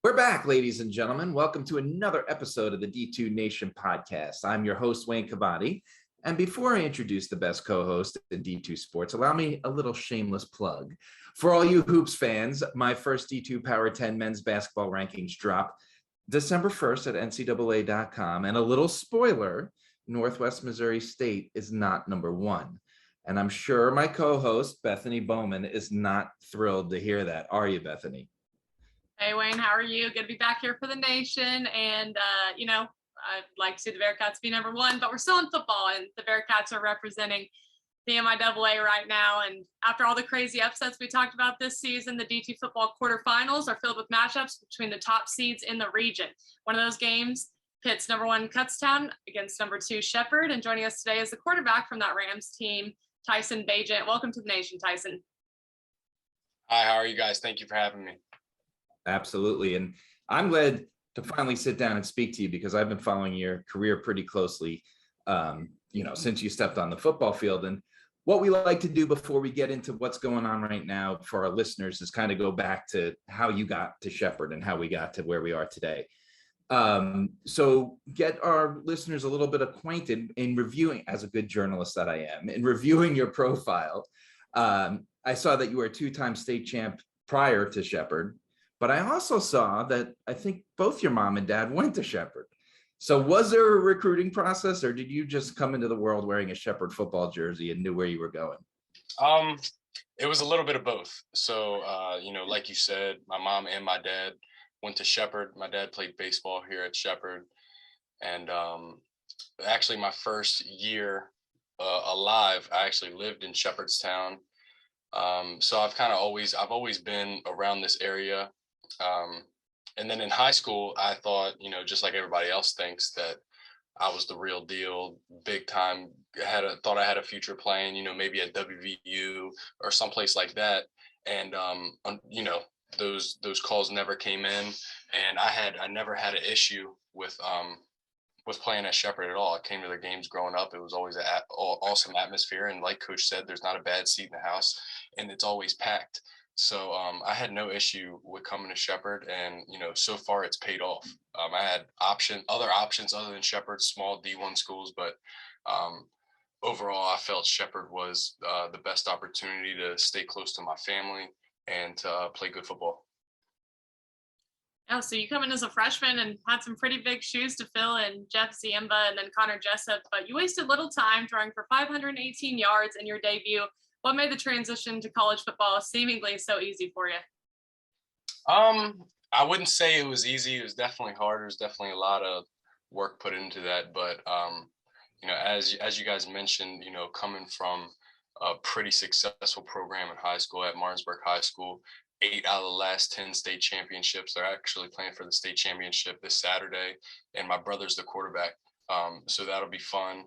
We're back, ladies and gentlemen. Welcome to another episode of the DII Nation Podcast. I'm your host, Wayne Cavadi. And before I introduce the best co-host in D2 Sports, allow me a little shameless plug. For all you Hoops fans, my first D2 Power 10 men's basketball rankings drop December 1st at ncaa.com. And a little spoiler, Northwest Missouri State is not number one. And I'm sure my co-host, Bethany Bowman, is not thrilled to hear that. Are you, Bethany? Hey, Wayne, how are you? Good to be back here for the nation. And, I'd like to see the Bearcats be number one, but we're still in football, and the Bearcats are representing the MIAA right now. And after all the crazy upsets we talked about this season, the D2 football quarterfinals are filled with matchups between the top seeds in the region. One of those games pits number one Kutztown against number two Shepherd. And joining us today is the quarterback from that Rams team, Tyson Bagent. Welcome to the nation, Tyson. Hi, how are you guys? Thank you for having me. Absolutely. And I'm glad to finally sit down and speak to you because I've been following your career pretty closely, since you stepped on the football field. And what we like to do before we get into what's going on right now for our listeners is kind of go back to how you got to Shepherd and how we got to where we are today. So get our listeners a little bit acquainted in reviewing, as a good journalist that I am, in reviewing your profile. I saw that you were a two-time state champ prior to Shepherd. But I also saw that I think both your mom and dad went to Shepherd. So was there a recruiting process, or did you just come into the world wearing a Shepherd football jersey and knew where you were going? It was a little bit of both. So, like you said, my mom and my dad went to Shepherd. My dad played baseball here at Shepherd. And actually my first year alive, I actually lived in Shepherdstown. So I've always been around this area. And then in high school, I thought, just like everybody else thinks, that I was the real deal, big time. Thought I had a future playing, maybe at WVU or someplace like that. And those calls never came in, and I never had an issue with playing at Shepherd at all. I came to the games growing up. It was always an awesome atmosphere, and like Coach said, there's not a bad seat in the house, and it's always packed. So I had no issue with coming to Shepherd, and so far it's paid off. I had other options other than Shepherd, small D1 schools, but overall I felt Shepherd was the best opportunity to stay close to my family and to play good football. Oh, so you come in as a freshman and had some pretty big shoes to fill in Jeff Ziemba and then Connor Jessup, but you wasted little time throwing for 518 yards in your debut. What made the transition to college football seemingly so easy for you? I wouldn't say it was easy. It was definitely hard. There's definitely a lot of work put into that. But, as you guys mentioned, coming from a pretty successful program in high school at Martinsburg High School, 8 out of the last 10 state championships. They're actually playing for the state championship this Saturday, and my brother's the quarterback. So that'll be fun.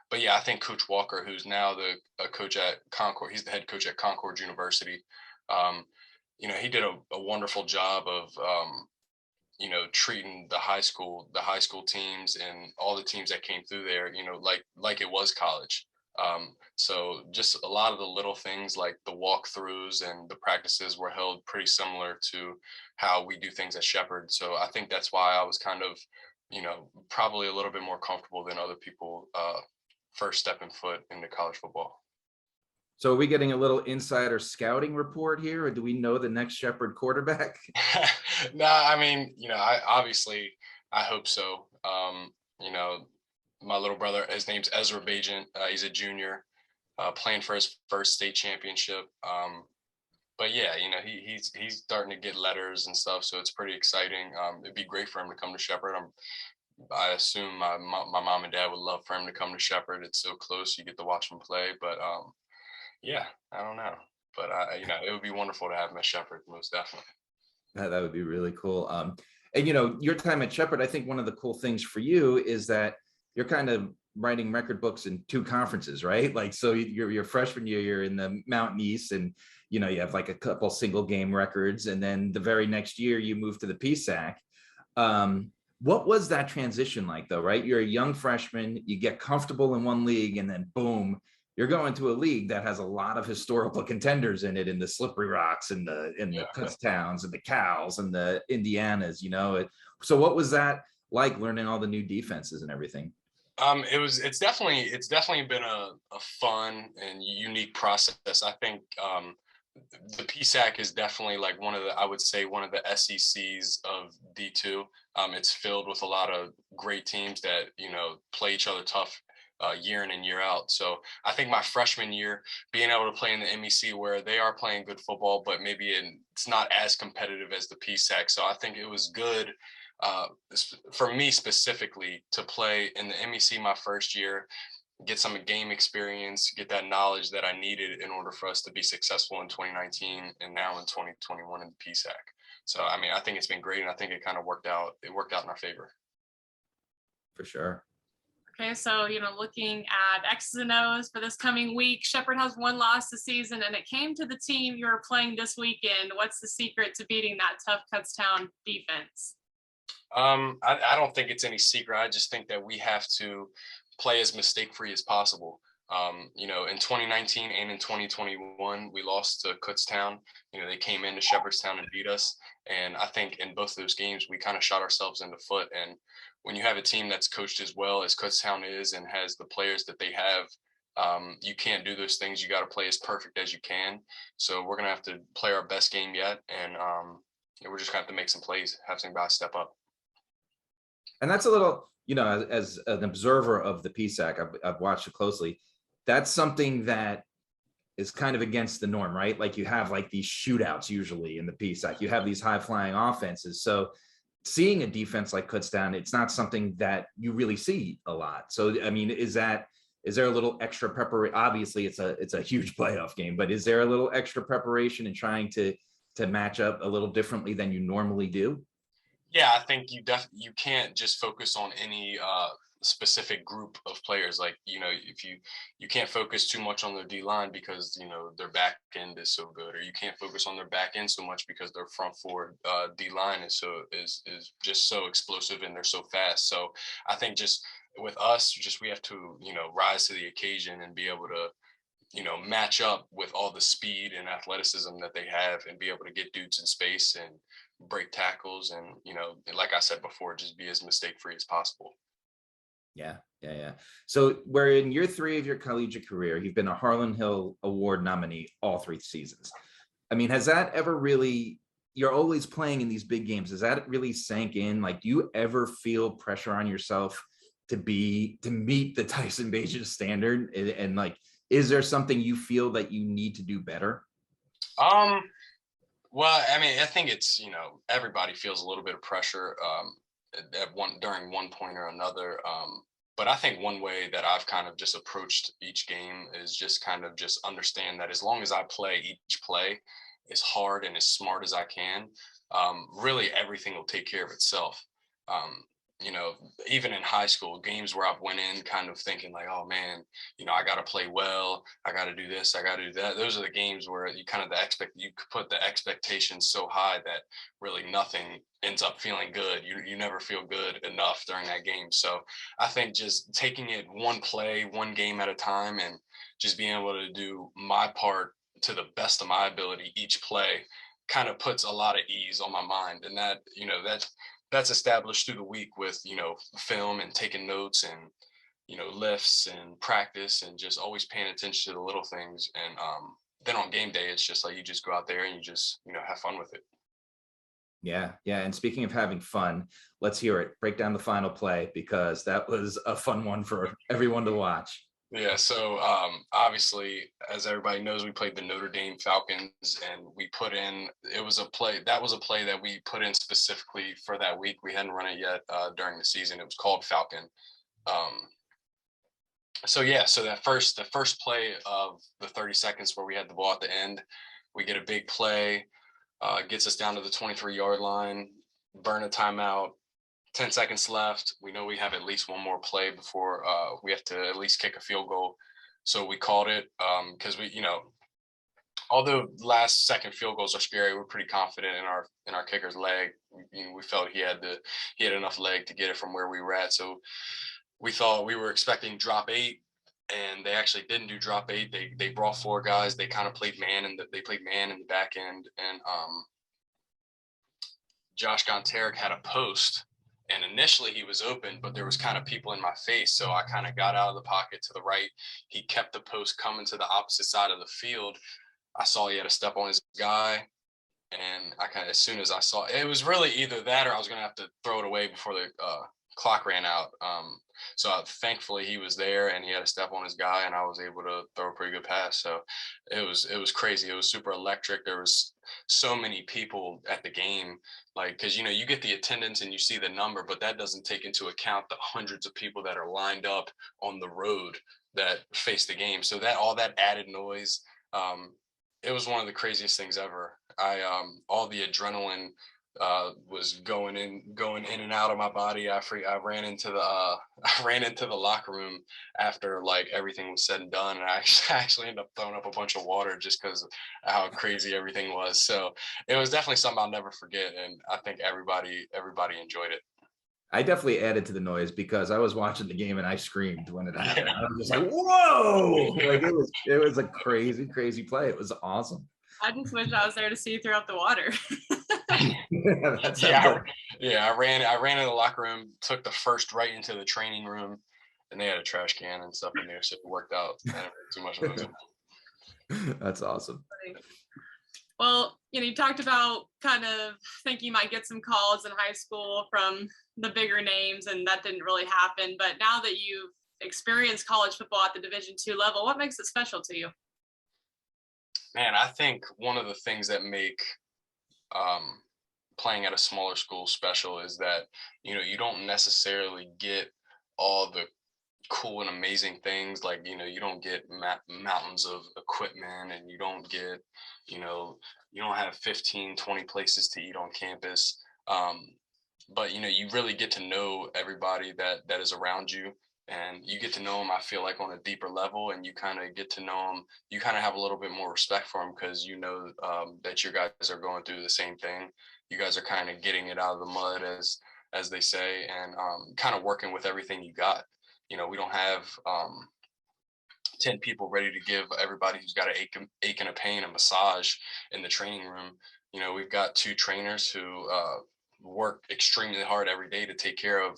But yeah, I think Coach Walker, who's now a coach at Concord, he's the head coach at Concord University. He did a wonderful job of, treating the high school teams and all the teams that came through there, like it was college. So just a lot of the little things like the walkthroughs and the practices were held pretty similar to how we do things at Shepherd. So I think that's why I was kind of, probably a little bit more comfortable than other people first stepping foot into college football. So are we getting a little insider scouting report here, or do we know the next Shepherd quarterback? No, I mean, I hope so. My little brother, his name's Ezra Bagent. He's a junior, playing for his first state championship. But yeah, he's starting to get letters and stuff, so it's pretty exciting. It'd be great for him to come to Shepherd. I assume my mom and dad would love for him to come to Shepherd. It's so close, you get to watch him play. But yeah, I don't know. But it would be wonderful to have him at Shepherd, most definitely. That would be really cool. And your time at Shepherd, I think one of the cool things for you is that you're kind of writing record books in two conferences, right? Like, so your freshman year, you're in the Mountain East, and you have like a couple single game records, and then the very next year you move to the PSAC. What was that transition like, though, right? You're a young freshman, you get comfortable in one league, and then boom, you're going to a league that has a lot of historical contenders in it, in the Slippery Rocks and the Kutztowns and the Cows and the Indianas, So what was that like, learning all the new defenses and everything? It's definitely been a fun and unique process. I think the PSAC is definitely like I would say one of the SECs of D2. It's filled with a lot of great teams that, play each other tough year in and year out. So I think my freshman year, being able to play in the MEC where they are playing good football, but maybe it's not as competitive as the PSAC. So I think it was good for me specifically to play in the MEC my first year, get some game experience, get that knowledge that I needed in order for us to be successful in 2019 and now in 2021 in the PSAC. So, I mean, I think it's been great, and I think it kind of worked out. It worked out in our favor. For sure. Okay, so, looking at X's and O's for this coming week, Shepherd has one loss this season, and it came to the team you were playing this weekend. What's the secret to beating that tough Kutztown defense? I don't think it's any secret. I just think that we have to play as mistake-free as possible. In 2019 and in 2021, we lost to Kutztown. They came into Shepherdstown and beat us. And I think in both of those games, we kind of shot ourselves in the foot. And when you have a team that's coached as well as Kutztown is and has the players that they have, you can't do those things. You got to play as perfect as you can. So we're going to have to play our best game yet. And we're just going to have to make some plays, have some guys step up. And that's a little, as an observer of the PSAC, I've watched it closely. That's something that is kind of against the norm, right? Like you have like these shootouts usually in the PSAC. You have these high flying offenses. So seeing a defense like Kutztown, it's not something that you really see a lot. So, I mean, is there a little extra preparation? Obviously it's a huge playoff game, but is there a little extra preparation in trying to match up a little differently than you normally do? Yeah, I think you can't just focus on any specific group of players. Like, if you can't focus too much on their D line because, their back end is so good, or you can't focus on their back end so much because their front forward D line is just so explosive and they're so fast. So I think just with us, we have to, rise to the occasion and be able to, match up with all the speed and athleticism that they have and be able to get dudes in space and break tackles and, like I said before, just be as mistake-free as possible. Yeah. So we're in year 3 of your collegiate career. You've been a Harlan Hill Award nominee all 3 seasons. I mean, has that ever really, you're always playing in these big games, has that really sank in? Like, do you ever feel pressure on yourself to meet the Tyson Bagent standard? And like, is there something you feel that you need to do better? Well, I mean, I think it's, everybody feels a little bit of pressure during one point or another. But I think one way that I've kind of just approached each game is just kind of just understand that as long as I play each play as hard and as smart as I can, really everything will take care of itself. Even in high school games where I've went in kind of thinking like, oh man, I got to play well, I got to do this, I got to do that. Those are the games where you kind of you put the expectations so high that really nothing ends up feeling good. You never feel good enough during that game. So I think just taking it one play, one game at a time, and just being able to do my part to the best of my ability each play kind of puts a lot of ease on my mind. And that, that's established through the week with, film and taking notes and, lifts and practice and just always paying attention to the little things. And then on game day, it's just like you just go out there and you just, have fun with it. Yeah. And speaking of having fun, let's hear it. Break down the final play, because that was a fun one for everyone to watch. Yeah, so obviously, as everybody knows, we played the Notre Dame Falcons, and it was a play that we put in specifically for that week. We hadn't run it yet during the season. It was called Falcon. So the first play of the 30 seconds where we had the ball at the end, we get a big play, gets us down to the 23-yard line, burn a timeout. 10 seconds left. We know we have at least one more play before we have to at least kick a field goal. So we called it because although last second field goals are scary, we're pretty confident in our kicker's leg. We felt he had enough leg to get it from where we were at. So we thought we were expecting drop 8. and they actually didn't do drop 8. They brought 4 guys. They kind of played man, and they played man in the back end. And Josh Gonteric had a post, and initially he was open, but there was kind of people in my face, so I kind of got out of the pocket to the right. He kept the post coming to the opposite side of the field. I saw he had a step on his guy, and I kind of, as soon as I saw it, was really either that or I was going to have to throw it away before the clock ran out. Thankfully he was there, and he had a step on his guy, and I was able to throw a pretty good pass. So it was crazy. It was super electric. There was so many people at the game, like, because you get the attendance and you see the number, but that doesn't take into account the hundreds of people that are lined up on the road that face the game. So that all that added noise, it was one of the craziest things ever. All the adrenaline was going in and out of my body. I ran into the locker room after like everything was said and done, and I actually ended up throwing up a bunch of water just because of how crazy everything was. So it was definitely something I'll never forget, and I think everybody enjoyed it. I definitely added to the noise because I was watching the game and I screamed when it happened. I was just like, "Whoa!" Like it was a crazy, crazy play. It was awesome. I just wish I was there to see you throw out the water. I ran in the locker room, took the first right into the training room, and they had a trash can and stuff in there, so it worked out. I didn't too much of it. That's awesome. Well, you talked about kind of thinking you might get some calls in high school from the bigger names, and that didn't really happen. But now that you've experienced college football at the Division II level, what makes it special to you? Man, I think one of the things that make playing at a smaller school special is that you don't necessarily get all the cool and amazing things, like you don't get mountains of equipment, and you don't get you don't have 15-20 places to eat on campus, but you really get to know everybody that is around you, and you get to know them, I feel like, on a deeper level, and you kind of get to know them. You kind of have a little bit more respect for them because that your guys are going through the same thing. You guys are kind of getting it out of the mud, as they say, and kind of working with everything you got. We don't have 10 people ready to give everybody who's got an ache and a pain a massage in the training room. We've got 2 trainers who work extremely hard every day to take care of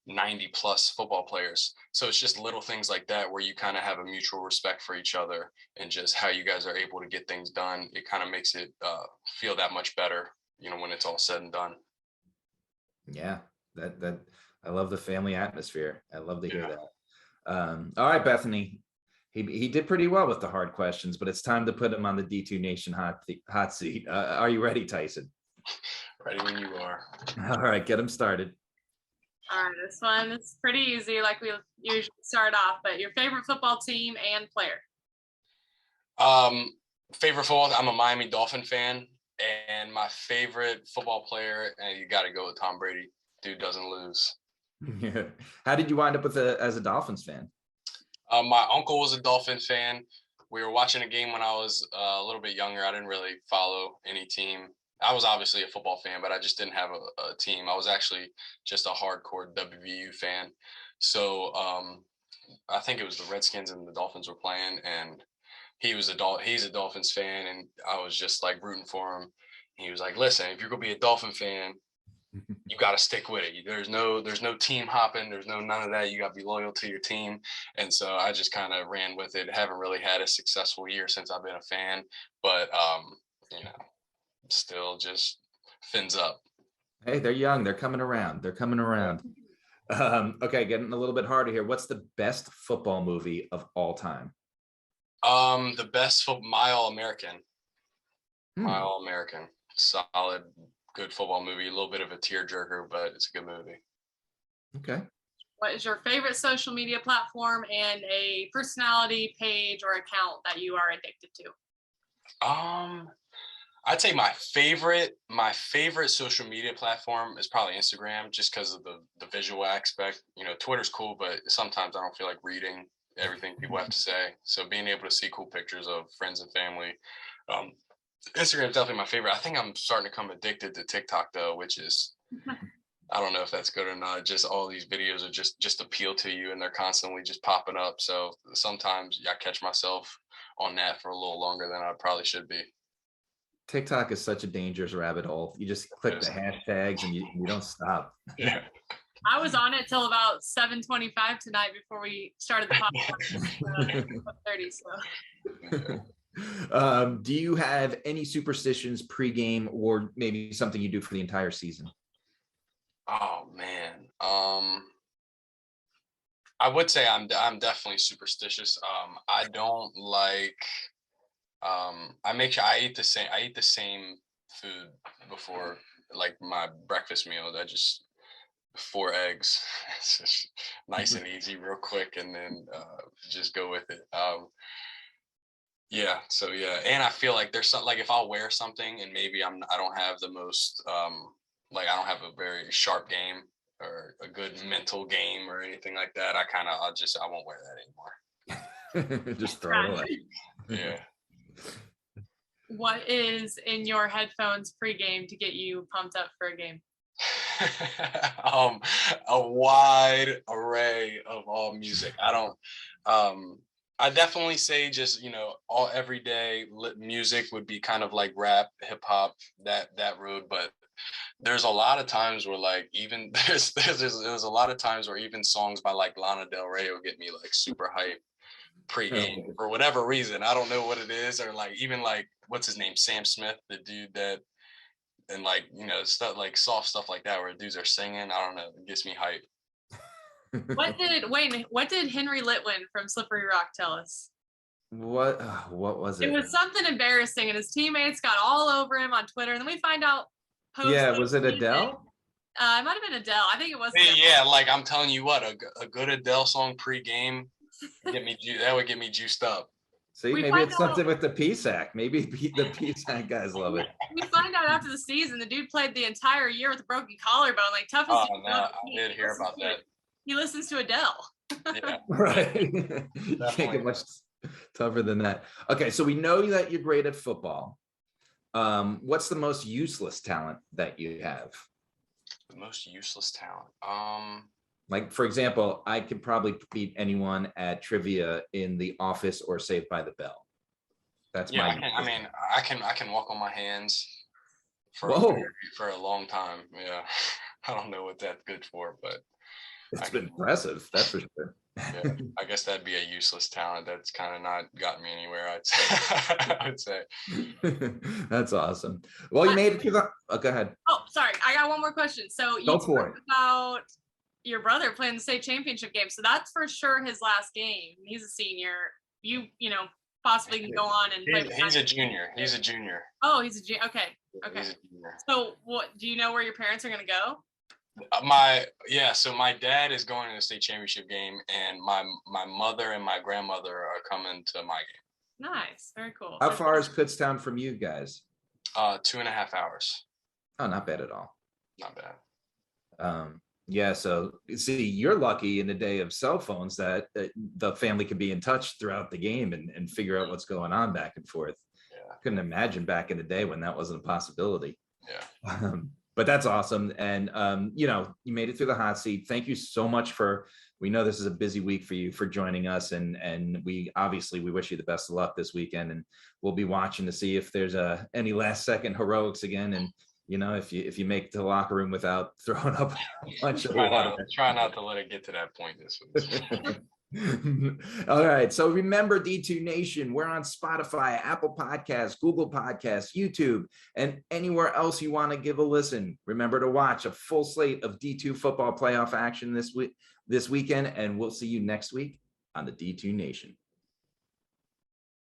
90 plus football players. So it's just little things like that where you kind of have a mutual respect for each other, and just how you guys are able to get things done. It kind of makes it feel that much better, when it's all said and done. Yeah, that I love the family atmosphere. I love to hear that. All right, Bethany. He did pretty well with the hard questions, but it's time to put him on the D2 Nation hot seat. Are you ready, Tyson? Ready when you are. All right, get him started. All right, this one is pretty easy, like we usually start off. But your favorite football team and player? Favorite football? I'm a Miami Dolphin fan, and my favorite football player, and you got to go with Tom Brady. Dude doesn't lose. Yeah. How did you wind up as a Dolphins fan? My uncle was a Dolphins fan. We were watching a game when I was a little bit younger. I didn't really follow any team. I was obviously a football fan, but I just didn't have a team. I was actually just a hardcore WVU fan. So I think it was the Redskins and the Dolphins were playing, and he's a Dolphins fan, and I was just like rooting for him. He was like, "Listen, if you're gonna be a Dolphin fan, you got to stick with it. There's no team hopping. There's none of that. You got to be loyal to your team." And so I just kind of ran with it. Haven't really had a successful year since I've been a fan, but still just fins up. Hey, they're young. They're coming around. Okay, getting a little bit harder here. What's the best football movie of all time? The best My All-American. My All-American. Solid, good football movie. A little bit of a tearjerker, but it's a good movie. Okay. What is your favorite social media platform and a personality page or account that you are addicted to? I'd say my favorite social media platform is probably Instagram, just because of the visual aspect. Twitter's cool, but sometimes I don't feel like reading everything people have to say. So being able to see cool pictures of friends and family, Instagram is definitely my favorite. I think I'm starting to become addicted to TikTok though, which is I don't know if that's good or not. Just all these videos are just appeal to you, and they're constantly just popping up. So sometimes I catch myself on that for a little longer than I probably should be. TikTok is such a dangerous rabbit hole. You just click the hashtags and you don't stop. Yeah. I was on it till about 7:25 tonight before we started the podcast. 30, so. Do you have any superstitions pregame, or maybe something you do for the entire season? Oh man, I would say I'm definitely superstitious. I don't like. I make sure I eat the same food before, like, my breakfast meal. I just 4 eggs. It's just nice and easy, real quick, and then just go with it. Yeah. So yeah, and I feel like there's something, like, if I'll wear something and maybe I don't have the most like, I don't have a very sharp game or a good mental game or anything like that, I won't wear that anymore. Just throw it away. Yeah. What is in your headphones pregame to get you pumped up for a game? A wide array of all music. I definitely say just, all everyday music would be kind of like rap, hip hop, that road. But there's a lot of times where, like, even there's a lot of times where even songs by, like, Lana Del Rey will get me, like, super hyped pregame for whatever reason. I don't know what it is. Or, like, even, like, what's his name, Sam Smith, the dude that, and, like, stuff like soft stuff like that where dudes are singing. I don't know, it gets me hyped. What did Henry Litwin from Slippery Rock tell us? What was it? It was something embarrassing, and his teammates got all over him on Twitter, and then we find out was it Adele? It might have been Adele. I think it was Adele. Yeah, like, I'm telling you what, a good Adele song pregame that would get me juiced up. See, maybe it's something with the PSAC. Maybe the PSAC guys love it. We find out after the season, the dude played the entire year with a broken collarbone, like, tough as no, I did hear about that. He listens to Adele. Yeah. Right. You can't get much tougher than that. Okay, so we know that you're great at football. What's the most useless talent that you have? The most useless talent. Like, for example, I could probably beat anyone at trivia in The Office or Saved by the Bell. That's I can walk on my hands for a long time. Yeah. I don't know what that's good for, but it's been impressive. That's for sure. Yeah, I guess that'd be a useless talent. That's kind of not gotten me anywhere, I'd say. That's awesome. Well, you made it to the. Oh, go ahead. Oh, sorry. I got one more question. So you talked about your brother playing the state championship game. So that's for sure his last game. He's a senior. You possibly can go on and play. He's a junior. He's a junior. Oh, he's a junior. Okay. He's a junior. So what? Do you know where your parents are going to go? So my dad is going to the state championship game, and my mother and my grandmother are coming to my game. Nice. Very cool. How far is Kutztown from you guys? 2.5 hours. Oh, not bad at all. Not bad. Yeah, so see, you're lucky in the day of cell phones that the family can be in touch throughout the game and figure out what's going on back and forth. Yeah. I couldn't imagine back in the day when that wasn't a possibility. Yeah. But that's awesome. And, you made it through the hot seat. Thank you so much we know this is a busy week for you, for joining us. And we wish you the best of luck this weekend. And we'll be watching to see if there's any last second heroics again. And, if you make the locker room without throwing up a bunch of water. Try not to let it get to that point this week. All right. So remember, D2 Nation, we're on Spotify, Apple Podcasts, Google Podcasts, YouTube, and anywhere else you want to give a listen. Remember to watch a full slate of D2 football playoff action this weekend, and we'll see you next week on the D2 Nation.